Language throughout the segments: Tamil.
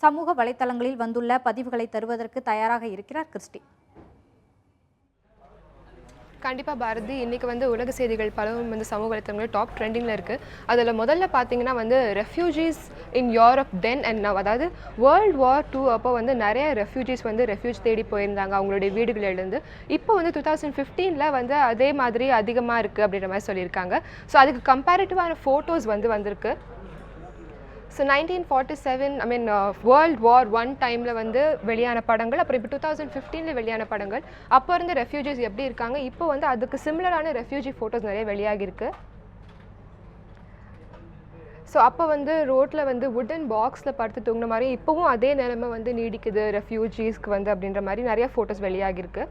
சமூக வலைத்தளங்களில் வந்துள்ள பதிவுகளை தருவதற்கு தயாராக இருக்கிறார் கிறிஸ்டி. கண்டிப்பாக பாரதி, இன்றைக்கி வந்து உலக செய்திகள் பலவும் வந்து சமூக வலைத்தளங்களில் டாப் ட்ரெண்டிங்கில் இருக்குது. அதில் முதல்ல பார்த்தீங்கன்னா வந்து refugees in Europe then and now, அதாவது World War II அப்போ வந்து நிறைய ரெஃப்யூஜிஸ் வந்து ரெஃப்யூஜ் தேடி போயிருந்தாங்க அவங்களுடைய வீடுகளிலிருந்து. இப்போ வந்து 2015 வந்து அதே மாதிரி அதிகமாக இருக்குது அப்படின்ற மாதிரி சொல்லியிருக்காங்க. ஸோ அதுக்கு கம்பேரிட்டிவான ஃபோட்டோஸ் வந்து வந்திருக்கு. ஸோ 1947 World War I டைமில் வந்து வெளியான படங்கள், அப்புறம் இப்போ 2015 வெளியான படங்கள், அப்போ இருந்த ரெஃப்யூஜிஸ் எப்படி இருக்காங்க, இப்போ வந்து அதுக்கு சிமிலரான ரெஃப்யூஜி ஃபோட்டோஸ் நிறைய வெளியாகிருக்கு. ஸோ அப்போ வந்து ரோட்டில் வந்து வுடன் பாக்ஸில் படுத்து தூங்கின மாதிரி இப்போவும் அதே நிலைமை வந்து நீடிக்குது ரெஃப்யூஜிஸ்க்கு வந்து அப்படின்ற மாதிரி நிறைய ஃபோட்டோஸ் வெளியாகிருக்கு.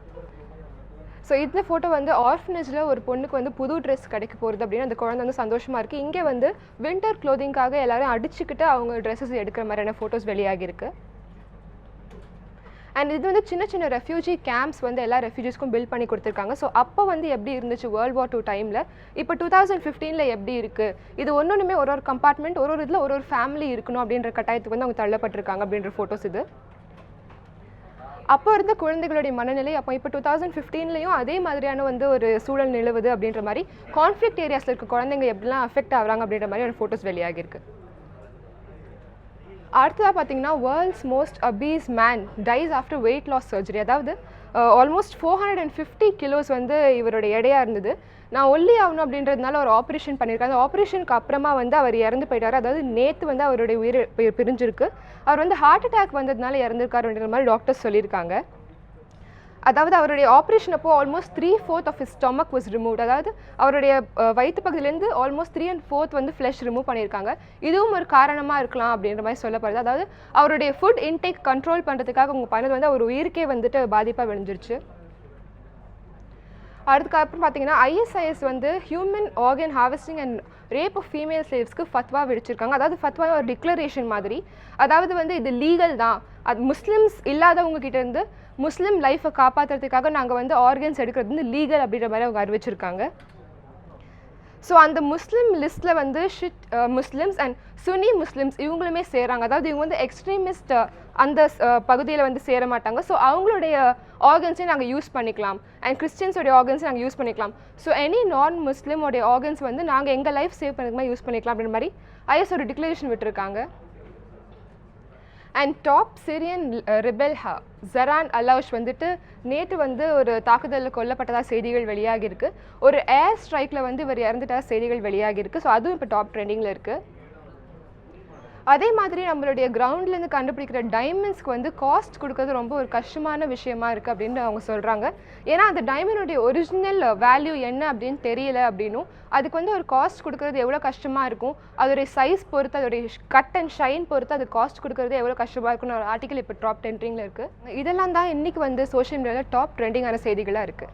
ஸோ இந்த ஃபோட்டோ வந்து ஆர்ஃபனேஜில் ஒரு பொண்ணுக்கு வந்து புது ட்ரெஸ் கிடைக்க போகிறது அப்படின்னு அந்த குழந்தை வந்து சந்தோஷமாக இருக்குது. இங்கே வந்து வின்டர் க்ளோதிங்காக எல்லோரும் அடிச்சுக்கிட்டு அவங்க ட்ரெஸ்ஸஸ் எடுக்கிற மாதிரியான ஃபோட்டோஸ் வெளியாகிருக்கு. அண்ட் இது வந்து சின்ன சின்ன ரெஃப்யூஜி கேம்ப்ஸ் வந்து எல்லா ரெஃப்யூஜிஸ்க்கும் பில்ட் பண்ணி கொடுத்துருக்காங்க. ஸோ அப்போ வந்து எப்படி இருந்துச்சு World War II டைமில், இப்போ 2015 எப்படி இருக்குது, இது ஒன்றுமே ஒரு கம்பார்ட்மெண்ட் ஒரு இதில் ஒரு ஃபேமிலி இருக்கணும் அப்படின்ற கட்டாயத்துக்கு வந்து அவங்க தள்ளப்பட்டிருக்காங்க அப்படின்ற ஃபோட்டோஸ் இது. அப்போ இருந்த குழந்தைகளுடைய மனநிலை அப்போ இப்போ 2015 அதே மாதிரியான வந்து ஒரு சூழல் நிலவுது அப்படின்ற மாதிரி கான்ஃப்ளிக்ட் ஏரியாஸில் இருக்க குழந்தைங்க எப்படிலாம் அஃபெக்ட் ஆகுறாங்க அப்படின்ற மாதிரி ஒரு ஃபோட்டோஸ் வெளியாகிருக்கு. அடுத்ததாக பார்த்தீங்கன்னா world's most obese man dies after weight loss surgery. அதாவது ஆல்மோஸ்ட் 450 கிலோஸ் வந்து இவருடைய எடையாக இருந்தது. நான் ஒல்லி ஆகணும் அப்படின்றதுனால ஒரு ஆப்ரேஷன் பண்ணியிருக்காங்க. அந்த ஆப்ரேஷனுக்கு அப்புறமா வந்து அவர் இறந்து போயிட்டார். அதாவது நேற்று வந்து அவருடைய உயிர் பிரிஞ்சிருக்கு. அவர் வந்து ஹார்ட் அட்டாக் வந்ததுனால இறந்துருக்காருன்ற மாதிரி டாக்டர்ஸ் சொல்லியிருக்காங்க. அதாவது அவருடைய ஆப்ரேஷன் அப்போ almost 3/4 of his stomach was removed. அதாவது அவருடைய வயிற்று பகுதியிலேருந்து ஆல்மோஸ்ட் 3/4 வந்து ஃப்ளஷ் ரிமூவ் பண்ணியிருக்காங்க. இதுவும் ஒரு காரணமாக இருக்கலாம் அப்படின்ற மாதிரி சொல்லப்படுது. அதாவது அவருடைய ஃபுட் இன்டேக் கண்ட்ரோல் பண்ணுறதுக்காக அவங்க பண்ணது வந்து அவர் உயிருக்கே வந்துட்டு பாதிப்பாக விளைஞ்சிருச்சு. அதுக்கப்புறம் பார்த்தீங்கன்னா ISIS வந்து human organ harvesting and rape of female ஸ்லேவ்ஸ்க்கு ஃபத்வா விடுச்சிருக்காங்க. அதாவது ஃபத்வா ஒரு டிக்ளரேஷன் மாதிரி. அதாவது வந்து இது லீகல் தான், அது முஸ்லிம்ஸ் இல்லாதவங்க கிட்ட இருந்து முஸ்லீம் லைஃப்பை காப்பாற்றுறதுக்காக நாங்கள் வந்து ஆர்கன்ஸ் எடுக்கிறது வந்து லீகல் அப்படின்ற மாதிரி அவங்க அறிவிச்சிருக்காங்க. ஸோ அந்த முஸ்லீம் லிஸ்ட்டில் வந்து முஸ்லிம்ஸ் அண்ட் சுன்னி முஸ்லிம்ஸ் இவங்களுமே சேராங்க. அதாவது இவங்க வந்து எக்ஸ்ட்ரீமிஸ்ட் அந்த பகுதியில் வந்து சேர மாட்டாங்க. ஸோ அவங்களுடைய ஆர்கன்ஸையும் நாங்கள் யூஸ் பண்ணிக்கலாம் அண்ட் கிறிஸ்டியன்ஸோடைய ஆர்கன்ஸையும் நாங்கள் யூஸ் பண்ணிக்கலாம். ஸோ எனி நான் முஸ்லீமோடைய ஆர்கன்ஸ் வந்து நாங்கள் எங்கள் லைஃப் சேவ் பண்ணுறதுக்கு மாதிரி யூஸ் பண்ணிக்கலாம் அப்படின்ற மாதிரி IS ஒரு டிக்ளரேஷன் விட்டுருக்காங்க. அண்ட் டாப் சிரியன் ரிபெல் ஜரான் அலவுஷ் வந்துட்டு நேற்று வந்து ஒரு தாக்குதலில் கொல்லப்பட்டதாக செய்திகள் வெளியாகிருக்கு. ஒரு ஏர் ஸ்ட்ரைக்கில் வந்து இவர் இறந்துட்டதாக செய்திகள் வெளியாகிருக்கு. ஸோ அதுவும் இப்போ டாப் ட்ரெண்டிங்கில் இருக்குது. அதே மாதிரி நம்மளுடைய கிரவுண்ட்லேருந்து கண்டுபிடிக்கிற டைமண்ட்ஸ்க்கு வந்து காஸ்ட் கொடுக்கறது ரொம்ப ஒரு கஷ்டமான விஷயமா இருக்குது அப்படின்னு அவங்க சொல்கிறாங்க. ஏன்னா அந்த டைமண்டுடைய ஒரிஜினல் வேல்யூ என்ன அப்படின்னு தெரியல அப்படின்னும், அதுக்கு வந்து ஒரு காஸ்ட் கொடுக்கறது எவ்வளோ கஷ்டமாக இருக்கும், அதோடைய சைஸ் பொறுத்து அதோடைய கட் அண்ட் ஷைன் பொறுத்து அது காஸ்ட் கொடுக்கறது எவ்வளோ கஷ்டமாக இருக்குன்னு ஒரு ஆர்டிக்கல் இப்போ டாப் ட்ரெண்டிங்கில் இருக்குது. இதெல்லாம் தான் இன்றைக்கி வந்து சோஷியல் மீடியாவில் டாப் ட்ரெண்டிங்கான செய்திகளாக இருக்குது.